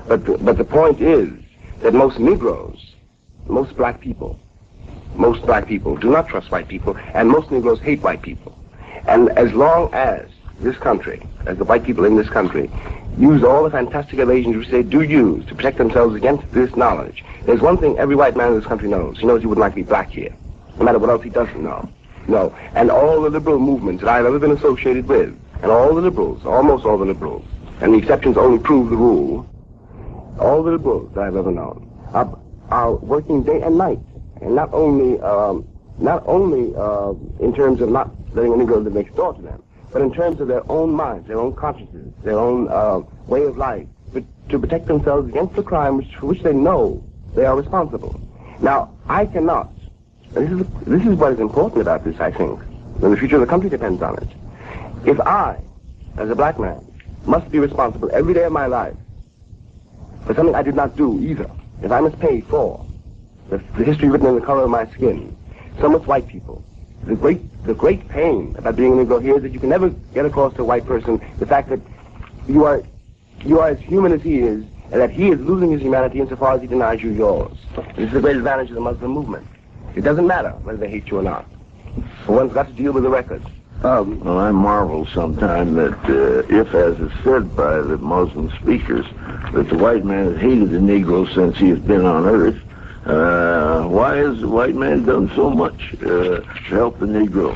But the point is that most Negroes, most black people do not trust white people, and most Negroes hate white people. And as long as this country, as the white people in this country, use all the fantastic evasions which they do use to protect themselves against this knowledge, there's one thing every white man in this country knows. He knows he wouldn't like to be black here, no matter what else he doesn't know. No. And all the liberal movements that I've ever been associated with, and all the liberals, almost all the liberals, and the exceptions only prove the rule, all the liberals that I've ever known are working day and night, and not only in terms of not letting a Negro live next door to them, but in terms of their own minds, their own consciences, their own way of life, but to protect themselves against the crime for which they know they are responsible. Now, I cannot, and this is what is important about this, I think, and the future of the country depends on it. If I, as a black man, must be responsible every day of my life for something I did not do either, if I must pay for the history written in the color of my skin, so much white people, the great pain about being a Negro here is that you can never get across to a white person the fact that you are as human as he is, and that he is losing his humanity insofar as he denies you yours. This is the great advantage of the Muslim movement. It doesn't matter whether they hate you or not. But one's got to deal with the record. Well, I marvel sometimes that if, as is said by the Muslim speakers, that the white man has hated the Negro since he has been on earth, why has the white man done so much to help the Negro?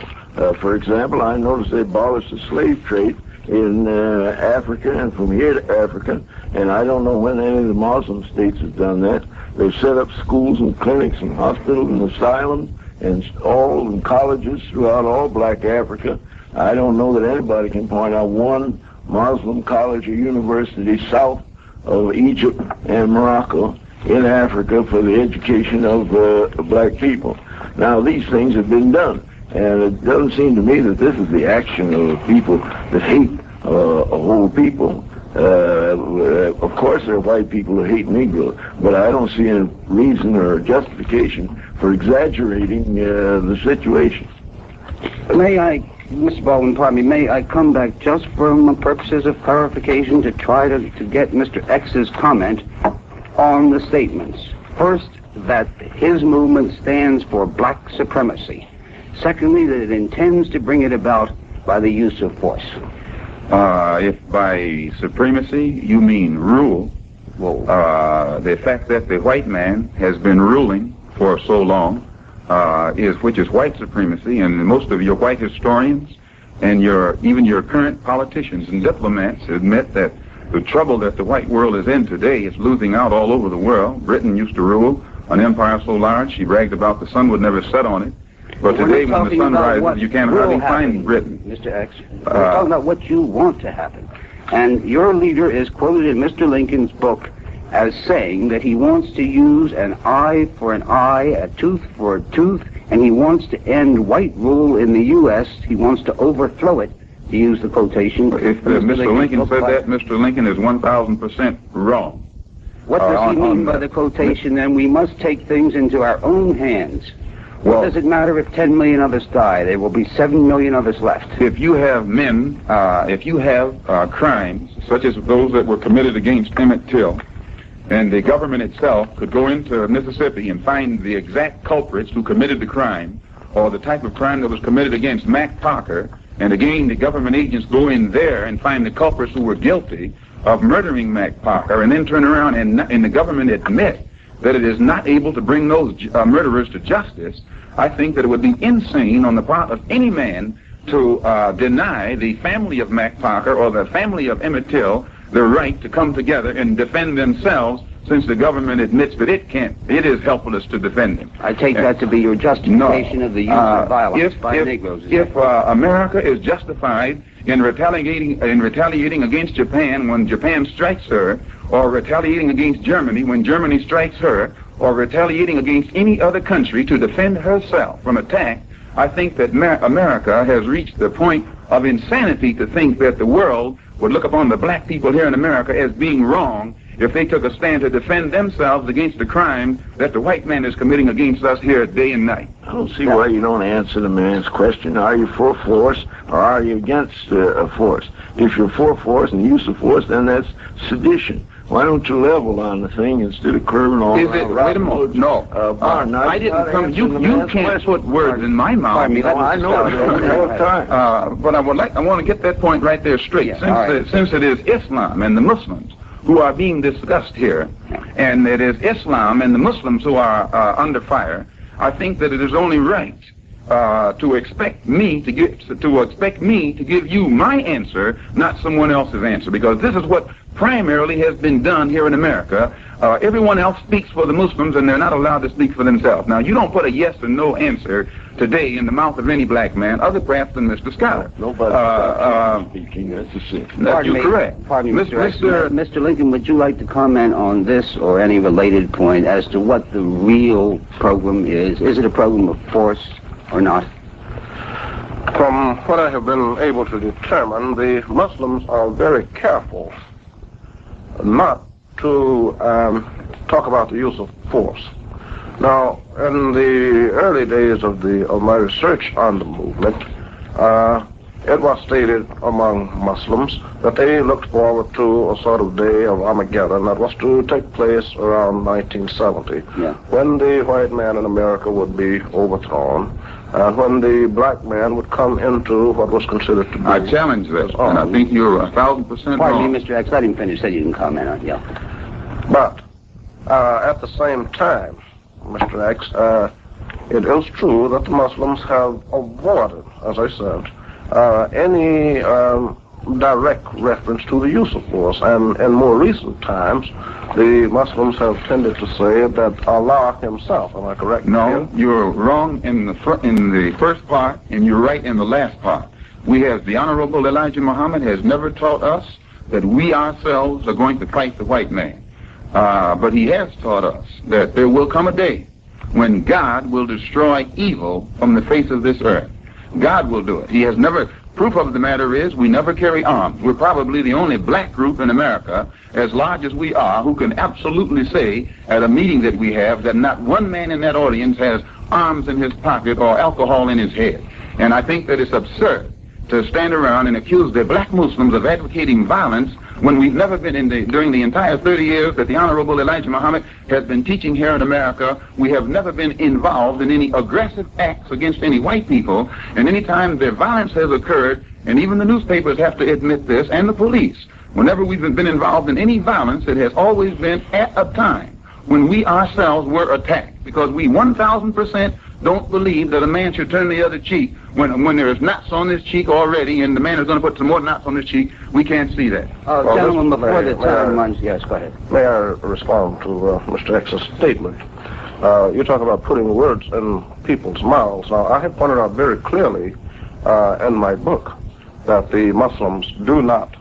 For example, I noticed they abolished the slave trade in Africa and from here to Africa, and I don't know when any of the Muslim states have done that. They've set up schools and clinics and hospitals and asylums and all in colleges throughout all black Africa. I don't know that anybody can point out one Muslim college or university south of Egypt and Morocco in Africa for the education of black people. Now, these things have been done, and it doesn't seem to me that this is the action of people that hate a whole people. Of course, there are white people who hate Negroes, but I don't see any reason or justification for exaggerating the situation. May I, Mr. Baldwin, pardon me, may I come back just for purposes of clarification to try to get Mr. X's comment on the statements. First, that his movement stands for black supremacy. Secondly, that it intends to bring it about by the use of force. If by supremacy you mean rule, the fact that the white man has been ruling for so long, which is white supremacy, and most of your white historians and even your current politicians and diplomats admit that the trouble that the white world is in today is losing out all over the world. Britain used to rule an empire so large she bragged about the sun would never set on it. But today, when the sun rises, you can't hardly find Britain. Mr. X, we're talking about what you want to happen. And your leader is quoted in Mr. Lincoln's book as saying that he wants to use an eye for an eye, a tooth for a tooth, and he wants to end white rule in the U.S. He wants to overthrow it, to use the quotation. If Mr. Lincoln said that, Mr. Lincoln is 1,000% wrong. What does he mean by the quotation, then? We must take things into our own hands. What does it matter if 10 million of us die? There will be 7 million of us left. If you have if you have crimes, such as those that were committed against Emmett Till, and the government itself could go into Mississippi and find the exact culprits who committed the crime, or the type of crime that was committed against Mac Parker, and again the government agents go in there and find the culprits who were guilty of murdering Mac Parker, and then turn around and the government admit that it is not able to bring those murderers to justice, I think that it would be insane on the part of any man to deny the family of Mac Parker or the family of Emmett Till the right to come together and defend themselves, since the government admits that it can't. It is helpless to defend them. I take that to be your justification of the use of violence by Negroes. If America is justified in retaliating against Japan when Japan strikes her, or retaliating against Germany when Germany strikes her, or retaliating against any other country to defend herself from attack, I think that America has reached the point of insanity to think that the world would look upon the black people here in America as being wrong if they took a stand to defend themselves against the crime that the white man is committing against us here day and night. I don't see why you don't answer the man's question. Are you for force or are you against force? If you're for force and use of force, then that's sedition. Why don't you level on the thing instead of curving all around? Wait a moment. No. I didn't come. You can't put words in my mouth. Pardon me, I know it all the time. But I want to get that point right there straight. Yeah, Since it is Islam and the Muslims who are being discussed here, and it is Islam and the Muslims who are under fire, I think that it is only right to expect me to give you my answer, not someone else's answer, because this is what primarily has been done here in America. Everyone else speaks for the Muslims, and they're not allowed to speak for themselves. Now, you don't put a yes or no answer today in the mouth of any black man, other perhaps than Mr. Schuyler. Nobody speaking. That's the same. That's correct. Pardon me, Mr. Lincoln, would you like to comment on this or any related point as to what the real program is? Is it a program of force or not? From what I have been able to determine, the Muslims are very careful not to talk about the use of force. Now, in the early days of my research on the movement, it was stated among Muslims that they looked forward to a sort of day of Armageddon that was to take place around 1970, when the white man in America would be overthrown, and when the black man would come into what was considered to be... I challenge that, and I think you're 1,000% wrong. Pardon me, Mr. X, let him finish, then you can comment on it. But at the same time, Mr. X, it is true that the Muslims have avoided, as I said, any direct reference to the use of force. And in more recent times, the Muslims have tended to say that Allah himself, am I correct? No, you're wrong in the first part, and you're right in the last part. The Honorable Elijah Muhammad has never taught us that we ourselves are going to fight the white man. But he has taught us that there will come a day when God will destroy evil from the face of this earth. God will do it. He has never... Proof of the matter is we never carry arms. We're probably the only black group in America, as large as we are, who can absolutely say at a meeting that we have that not one man in that audience has arms in his pocket or alcohol in his head. And I think that it's absurd to stand around and accuse the black Muslims of advocating violence when we've never been during the entire 30 years that the Honorable Elijah Muhammad has been teaching here in America, we have never been involved in any aggressive acts against any white people. And any time the violence has occurred, and even the newspapers have to admit this, and the police, whenever we've been involved in any violence, it has always been at a time when we ourselves were attacked, because we 1,000% don't believe that a man should turn the other cheek when there is knots on his cheek already, and the man is going to put some more knots on his cheek. We can't see that. Gentlemen, before the time runs, yes, go ahead. May I respond to Mr. X's statement? You talk about putting words in people's mouths. Now, I have pointed out very clearly in my book that the Muslims do not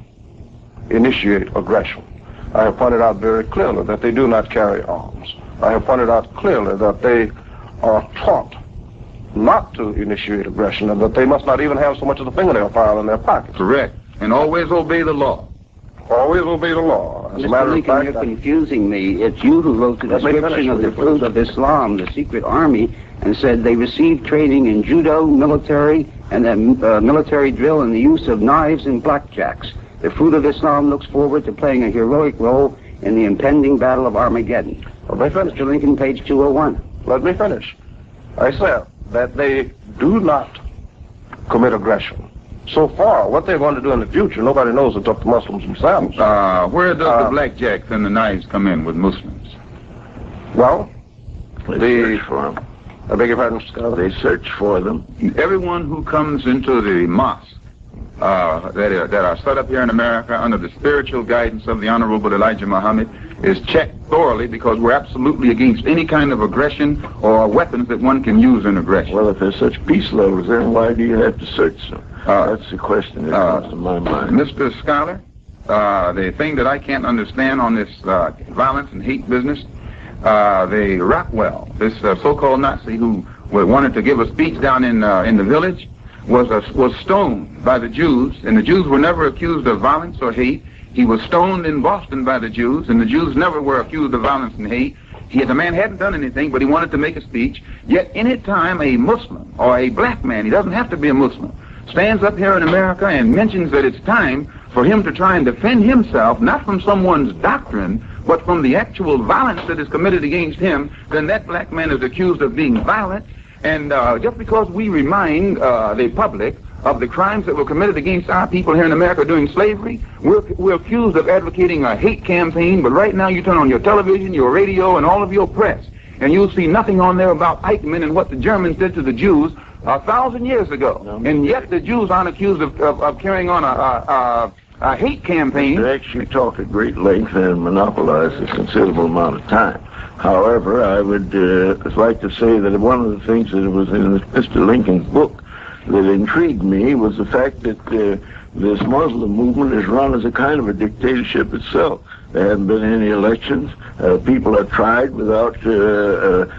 initiate aggression. I have pointed out very clearly that they do not carry arms. I have pointed out clearly that they are taught not to initiate aggression, and that they must not even have so much as a fingernail file in their pockets. Correct. And always obey the law. Always obey the law. As a matter of fact, you're confusing me. It's you who wrote the description of the fruit of Islam, the secret army, and said they received training in judo, military, and military drill and the use of knives and blackjacks. The fruit of Islam looks forward to playing a heroic role in the impending battle of Armageddon. Let me finish. Mr. Lincoln, page 201. Let me finish. I said that they do not commit aggression. So far, what they're going to do in the future, nobody knows except the Muslims themselves. Where does the blackjacks and the knives come in with Muslims? Well, They search for them. I beg your pardon, Mr. Schuyler? They search for them. Everyone who comes into the mosque that are set up here in America under the spiritual guidance of the Honorable Elijah Muhammad is checked thoroughly, because we're absolutely against any kind of aggression or weapons that one can use in aggression. Well, if there's such peace lovers, then why do you have to search them? That's the question that comes to my mind. Mr. Schuyler, the thing that I can't understand on this violence and hate business, the Rockwell, this so-called Nazi who wanted to give a speech down in the village, was stoned by the Jews, and the Jews were never accused of violence or hate. He was stoned in Boston by the Jews, and the Jews never were accused of violence and hate. The man hadn't done anything, but he wanted to make a speech. Yet any time a Muslim or a black man, he doesn't have to be a Muslim, stands up here in America and mentions that it's time for him to try and defend himself, not from someone's doctrine, but from the actual violence that is committed against him, then that black man is accused of being violent. And just because we remind the public of the crimes that were committed against our people here in America during slavery, we're accused of advocating a hate campaign. But right now you turn on your television, your radio, and all of your press, and you'll see nothing on there about Eichmann and what the Germans did to the Jews 1,000 years ago. No, and yet the Jews aren't accused of carrying on a hate campaign. They actually talk at great length and monopolize a considerable amount of time. However, I would like to say that one of the things that was in Mr. Lincoln's book that intrigued me was the fact that this Muslim movement is run as a kind of a dictatorship itself. There haven't been any elections. People are tried without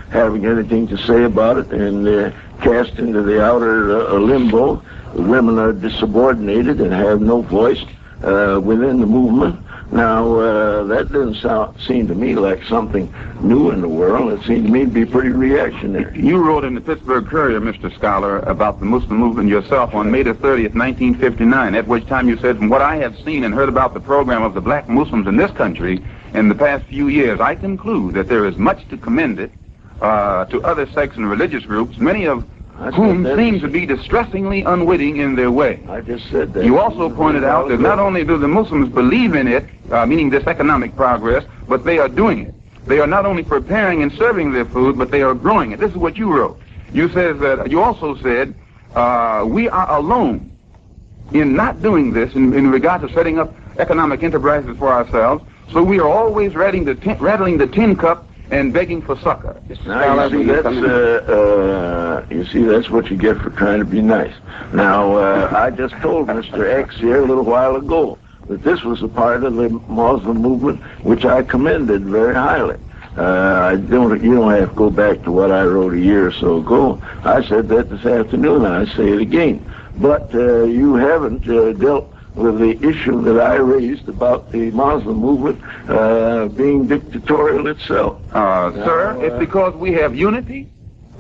having anything to say about it and cast into the outer limbo. The women are subordinated and have no voice within the movement. Now, that doesn't seem to me like something new in the world. It seems to me to be pretty reactionary. You wrote in the Pittsburgh Courier, Mr. Schuyler, about the Muslim movement yourself on May the 30th, 1959, at which time you said, from what I have seen and heard about the program of the black Muslims in this country in the past few years, I conclude that there is much to commend it to other sects and religious groups, many of whom seem to be distressingly unwitting in their way. I just said that. You also pointed out that not only do the Muslims believe in it, meaning this economic progress, but they are doing it. They are not only preparing and serving their food, but they are growing it. This is what you wrote. You also said, we are alone in not doing this in regard to setting up economic enterprises for ourselves, so we are always rattling the tin cup and begging for succor. Now, you see, that's what you get for trying to be nice. Now, I just told Mr. X here a little while ago that this was a part of the Muslim movement which I commended very highly. You don't have to go back to what I wrote a year or so ago. I said that this afternoon, and I say it again. But you haven't dealt with the issue that I raised about the Muslim movement being dictatorial itself. Sir, it's because we have unity.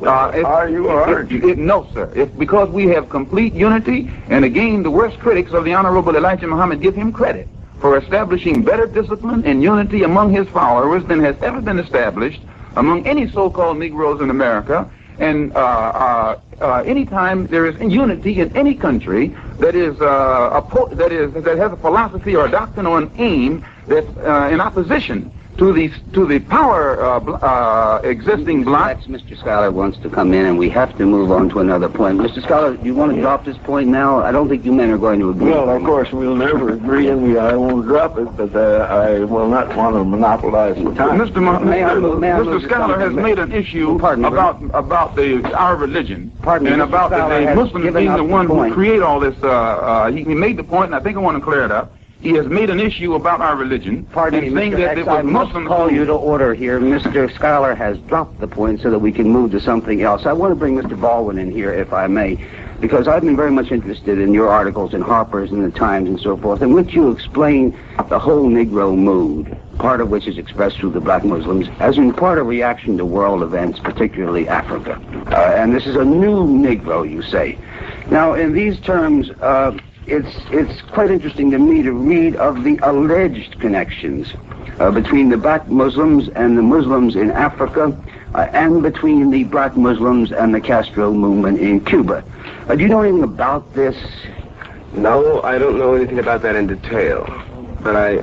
Are you or aren't you? No, sir. It's because we have complete unity, and again, the worst critics of the Honorable Elijah Muhammad give him credit for establishing better discipline and unity among his followers than has ever been established among any so-called Negroes in America. And anytime there is unity in any country that has a philosophy or a doctrine or an aim that's in opposition to the power existing blocks. Mr. Schuyler wants to come in, and we have to move on to another point. Mr. Schuyler, do you want to drop this point now? I don't think you men are going to agree. Well, of course, we'll never agree, and I won't drop it, but I will not want to monopolize the time. Mr. Schuyler has made an issue about our religion, and about the Muslims being the one who create all this. He made the point, and I think I want to clear it up. He has made an issue about our religion. Pardon me, Mr. X, I must call you to order here. Mr. Schuyler has dropped the point so that we can move to something else. I want to bring Mr. Baldwin in here, if I may, because I've been very much interested in your articles in Harper's and the Times and so forth, in which you explain the whole Negro mood, part of which is expressed through the black Muslims, as in part of reaction to world events, particularly Africa. And this is a new Negro, you say. Now, in these terms, it's quite interesting to me to read of the alleged connections between the black Muslims and the Muslims in Africa, and between the black Muslims and the Castro movement in Cuba. Do you know anything about this? No, I don't know anything about that in detail, but I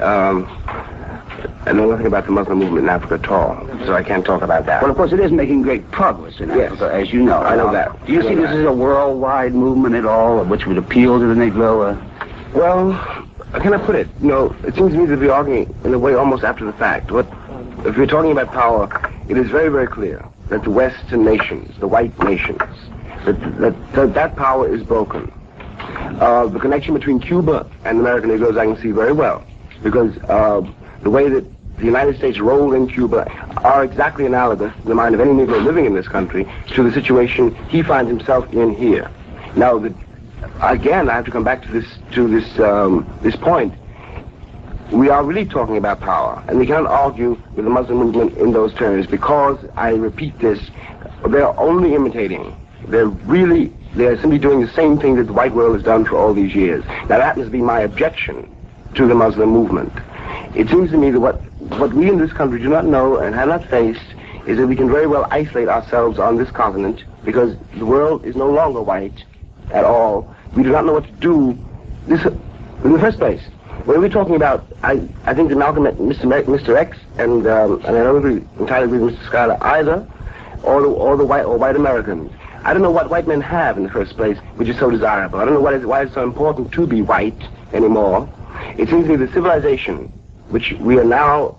know nothing about the Muslim movement in Africa at all, so I can't talk about that. Well, of course, it is making great progress in Africa, as you know. I know that. Do you see this as a worldwide movement at all, which would appeal to the Negro? Well, how can I put it? You know, it seems to me to be arguing in a way almost after the fact. If you're talking about power, it is very, very clear that the Western nations, the white nations, that power is broken. The connection between Cuba and the American Negroes I can see very well, because the way that the United States role in Cuba are exactly analogous in the mind of any Negro living in this country to the situation he finds himself in here. Now, again, I have to come back to this point. We are really talking about power, and we can't argue with the Muslim movement in those terms, because, I repeat this, they're only imitating. They're simply doing the same thing that the white world has done for all these years. Now, that happens to be my objection to the Muslim movement. It seems to me that what we in this country do not know and have not faced is that we can very well isolate ourselves on this continent because the world is no longer white at all. We do not know what to do this in the first place. When we're talking about, I think that Malcolm met Mr. X, and I don't entirely agree with Mr. Schuyler either, or white Americans. I don't know what white men have in the first place, which is so desirable. I don't know why it's so important to be white anymore. It seems to me the civilization, which we are now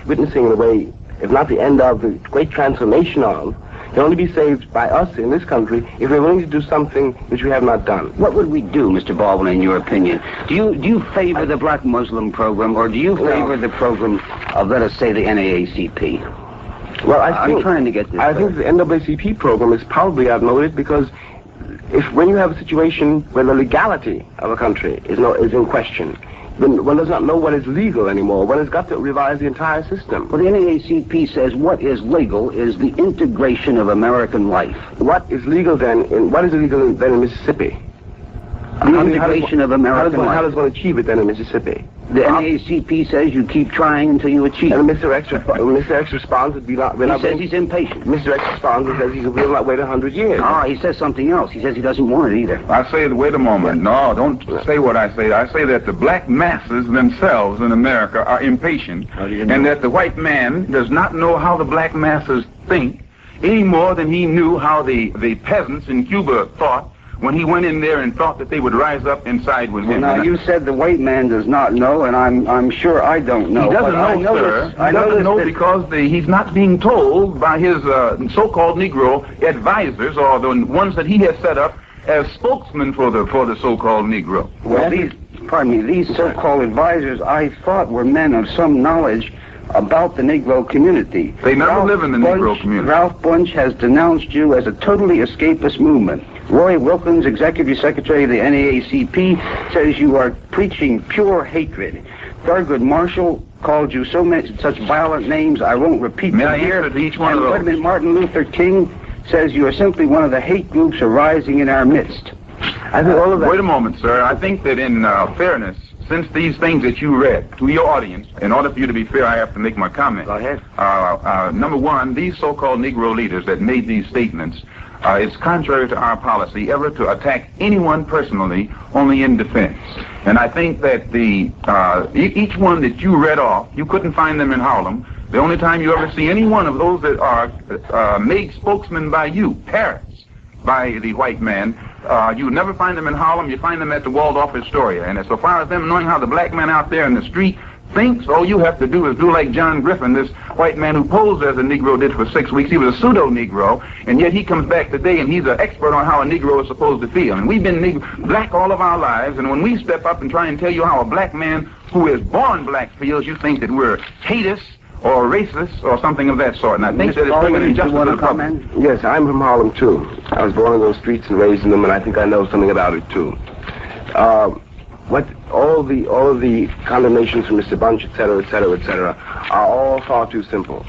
witnessing in a way, if not the end of, the great transformation of, can only be saved by us in this country if we're willing to do something which we have not done. What would we do, Mr. Baldwin, in your opinion? Do you favor the black Muslim program, or do you favor the program of, let us say, the NAACP? Well, I'm trying to get this. I think the NAACP program is probably outmoded because when you have a situation where the legality of a country is in question, then one does not know what is legal anymore. One has got to revise the entire system. Well, the NAACP says what is legal is the integration of American life. What is legal then in Mississippi? The integration of American life. How does one achieve it then in Mississippi? The NAACP says you keep trying until you achieve. And Mr. X responds that he says he's impatient. Mr. X responds and says he will not wait 100 years. He says something else. He says he doesn't want it either. I say, wait a moment. No, don't say what I say. I say that the black masses themselves in America are impatient, and that the white man does not know how the black masses think any more than he knew how the peasants in Cuba thought when he went in there and thought that they would rise up and side with him. Now, you said the white man does not know, and I'm sure I don't know. He doesn't know, sir. He doesn't know because he's not being told by his so-called Negro advisors, or the ones that he has set up as spokesmen for the so-called Negro. Well, these so-called advisors, I thought were men of some knowledge about the Negro community. They never live in the Negro community. Ralph Bunche has denounced you as a totally escapist movement. Roy Wilkins, Executive Secretary of the NAACP, says you are preaching pure hatred. Thurgood Marshall called you such violent names I won't repeat them here. Answer to each one of those. Martin Luther King says you are simply one of the hate groups arising in our midst. I think all of that. Wait a moment, sir. I think that in fairness, since these things that you read to your audience, in order for you to be fair, I have to make my comment. Go ahead. Number one, these so-called Negro leaders that made these statements, it's contrary to our policy ever to attack anyone personally, only in defense. And I think that each one that you read off, you couldn't find them in Harlem. The only time you ever see any one of those that are made spokesmen by you, parrots, by the white man, you never find them in Harlem. You find them at the Waldorf Astoria. And so far as them knowing how the black man out there in the street thinks, all you have to do is do like John Griffin, this white man who posed as a Negro did for 6 weeks. He was a pseudo-Negro, and yet he comes back today and he's an expert on how a Negro is supposed to feel. And we've been black all of our lives, and when we step up and try and tell you how a black man who is born black feels, you think that we're haters or racist or something of that sort. And I think that it's bringing injustice to the public. Yes, I'm from Harlem, too. I was born in those streets and raised in them, and I think I know something about it, too. All of the condemnations from Mr. Bunche, et cetera, are all far too simple.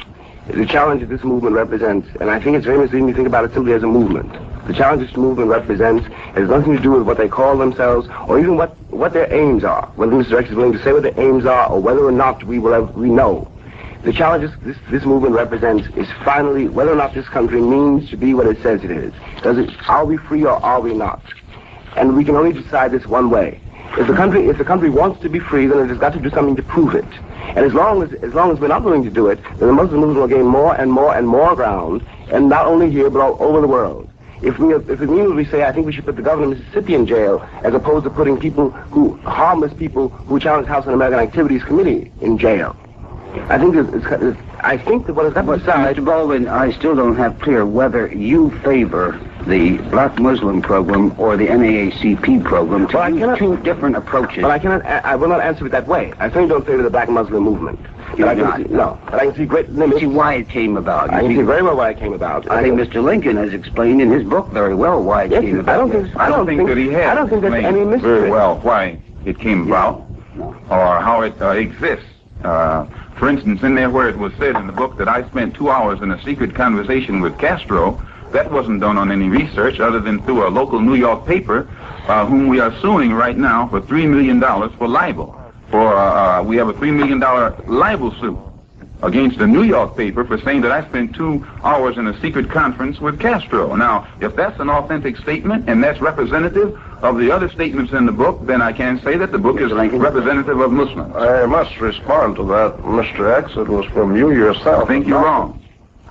The challenge that this movement represents, and I think it's very misleading to think about it simply as a movement. The challenge this movement represents has nothing to do with what they call themselves, or even what their aims are. Whether Mr. X is willing to say what their aims are, or whether or not we know. The challenge this movement represents is finally whether or not this country means to be what it says it is. Are we free or are we not? And we can only decide this one way. If the country wants to be free, then it has got to do something to prove it. And as long as we're not willing to do it, then the Muslim movement will gain more and more and more ground, and not only here but all over the world. If it means we say, I think we should put the governor of Mississippi in jail, as opposed to putting harmless people who challenge House Un-American Activities Committee in jail. I think that what has got to decide... Mr. Baldwin, I still don't have clear whether you favor the black Muslim program or the NAACP program. Two different approaches. But I will not answer it that way. I certainly don't favor the black Muslim movement. But I can see great limits. See why it came about. I can see very well why it came about. I think Mr. Lincoln has explained in his book very well why it came about. I don't think that he has. I don't think there's any mystery. Very well why it came about, or how it exists. For instance, in there where it was said in the book that I spent 2 hours in a secret conversation with Castro, that wasn't done on any research other than through a local New York paper, whom we are suing right now for $3 million for libel. for, we have a $3 million libel suit against a New York paper for saying that I spent 2 hours in a secret conference with Castro. Now, if that's an authentic statement and that's representative of the other statements in the book, then I can say that the book is representative of Muslims. I must respond to that, Mr. X. It was from you yourself. I think you're wrong.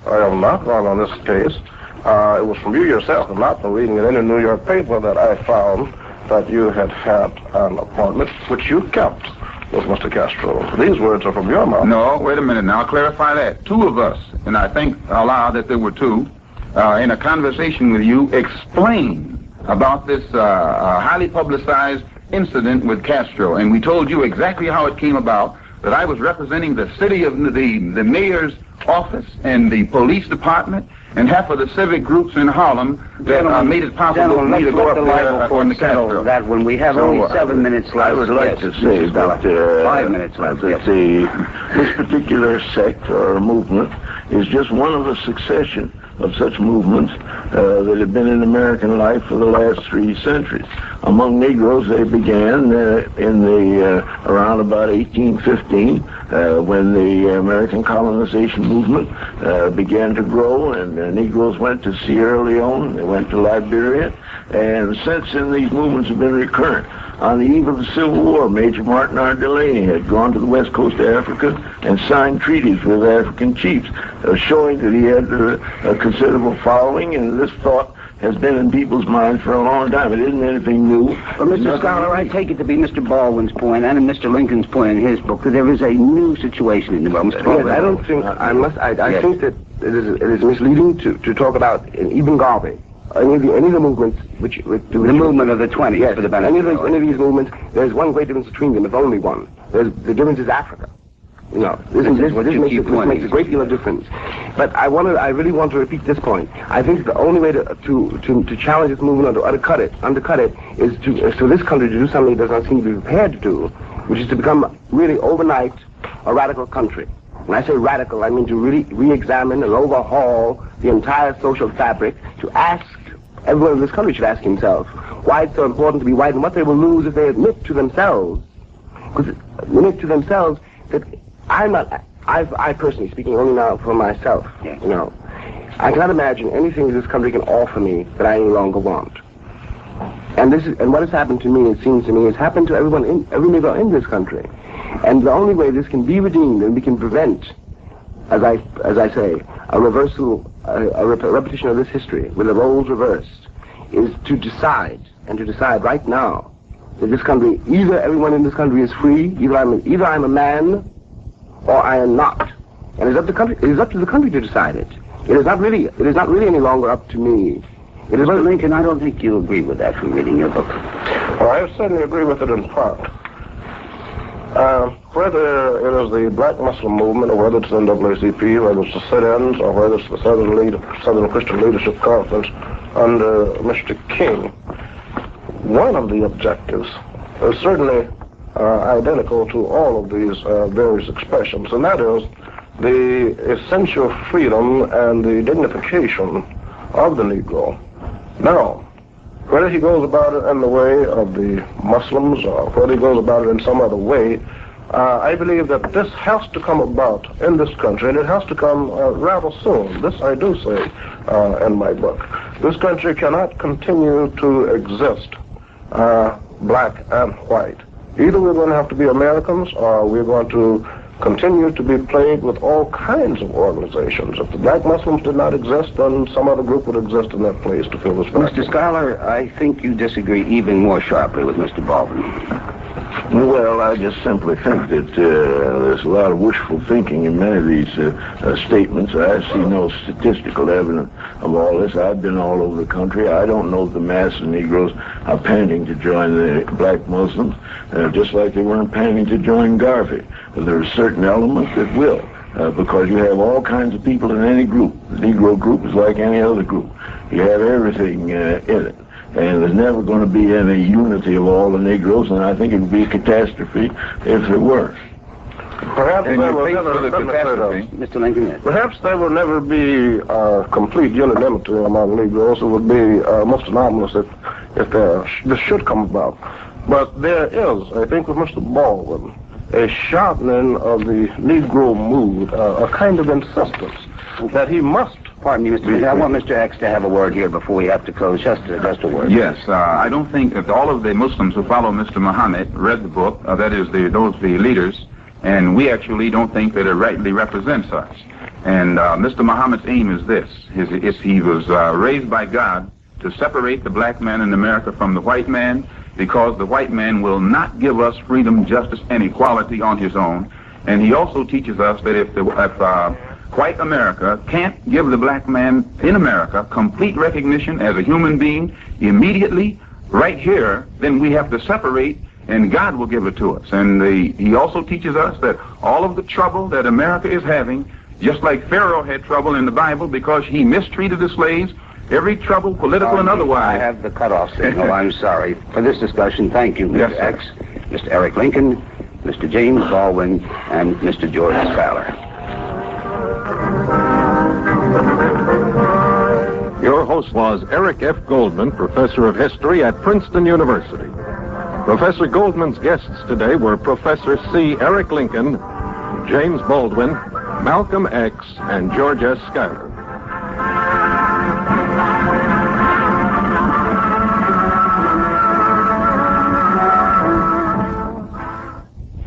I am not wrong on this case. It was from you yourself, and not from reading in any New York paper, that I found that you had an appointment which you kept with Mr. Castro. These words are from your mouth. No, wait a minute. Now, I'll clarify that. 2 of us, and I think allow that there were 2, in a conversation with you, explained about this highly publicized incident with Castro, and we told you exactly how it came about, that I was representing the city of the mayor's office and the police department and half of the civic groups in Harlem that made it possible for me to go up there for the Castro. That when we have only 7 minutes left. I would like to say that 5 minutes left. This particular sect or movement is just one of a succession of such movements that have been in American life for the last 3 centuries. Among Negroes, they began around about 1815 when the American colonization movement began to grow, and Negroes went to Sierra Leone, they went to Liberia, and since then these movements have been recurrent. On the eve of the Civil War, Major Martin R. Delaney had gone to the west coast of Africa and signed treaties with African chiefs, showing that he had a considerable following, and this thought has been in people's minds for a long time. It isn't anything new. But Mr. Schuyler, I take it to be Mr. Baldwin's point and Mr. Lincoln's point in his book that there is a new situation in the world. Mr. Baldwin. Yes, I don't think I think that it is misleading to talk about even Garvey. Any of the movements the movement of the 20s, yes, for the benefit any of these movements, there's one great difference between them, if only one. The difference is Africa. You know, this makes a great deal of difference. But I really want to repeat this point. I think the only way to challenge this movement or to undercut it is for this country to do something it does not seem to be prepared to do, which is to become really overnight a radical country. When I say radical, I mean to really re-examine and overhaul the entire social fabric, to ask, everyone in this country should ask himself why it's so important to be white and what they will lose if they admit to themselves, that I personally, speaking only now for myself, you know, I cannot imagine anything this country can offer me that I any longer want. And what has happened to me, it seems to me, has happened to every Negro in this country. And the only way this can be redeemed and we can prevent, as I say, a reversal, a repetition of this history with the roles reversed, is to decide right now that this country, either everyone in this country is free, either I'm a man or I am not. And it is up to the country to decide it. It is not really any longer up to me. It is. But Lincoln, I don't think you agree with that from reading your book. Well, I certainly agree with it in part. Whether it is the Black Muslim movement, or whether it's the NAACP, whether it's the sit-ins, or whether it's the Southern Christian Leadership Conference under Mr. King, one of the objectives is certainly identical to all of these various expressions, and that is the essential freedom and the dignification of the Negro. Now, whether he goes about it in the way of the Muslims or whether he goes about it in some other way, I believe that this has to come about in this country, and it has to come rather soon. This I do say in my book. This country cannot continue to exist black and white. Either we're going to have to be Americans or we're going to continue to be plagued with all kinds of organizations. If the black Muslims did not exist, then some other group would exist in that place to fill this vacuum. Mr. Schuyler, I think you disagree even more sharply with Mr. Baldwin. Well, I just simply think that there's a lot of wishful thinking in many of these statements. I see no statistical evidence of all this. I've been all over the country. I don't know if the mass of Negroes are panting to join the black Muslims, just like they weren't panting to join Garvey. But there are certain elements that will, because you have all kinds of people in any group. The Negro group is like any other group. You have everything in it. And there's never going to be any unity of all the Negroes, and I think it would be a catastrophe if there were. Perhaps there will never be complete unanimity among Negroes. It would be most anomalous if this should come about. But there is, I think, with Mr. Baldwin, a sharpening of the Negro mood, a kind of insistence that he must. Pardon me, Mr. I want Mr. X to have a word here before we have to close. Just a word. Yes, I don't think that all of the Muslims who follow Mr. Muhammad read the book, that is, the leaders, and we actually don't think that it rightly represents us. And Mr. Muhammad's aim is this. He was raised by God to separate the black man in America from the white man, because the white man will not give us freedom, justice, and equality on his own. And he also teaches us that if white America can't give the black man in America complete recognition as a human being immediately, right here, then we have to separate, and God will give it to us. And he also teaches us that all of the trouble that America is having, just like Pharaoh had trouble in the Bible because he mistreated the slaves, every trouble, political and otherwise. I have the cutoff signal. I'm sorry. For this discussion, thank you, Mr. X, Mr. Eric Lincoln, Mr. James Baldwin, and Mr. George Schuyler. Your host was Eric F. Goldman, professor of history at Princeton University. Professor Goldman's guests today were Professor C. Eric Lincoln, James Baldwin, Malcolm X, and George S. Schuyler.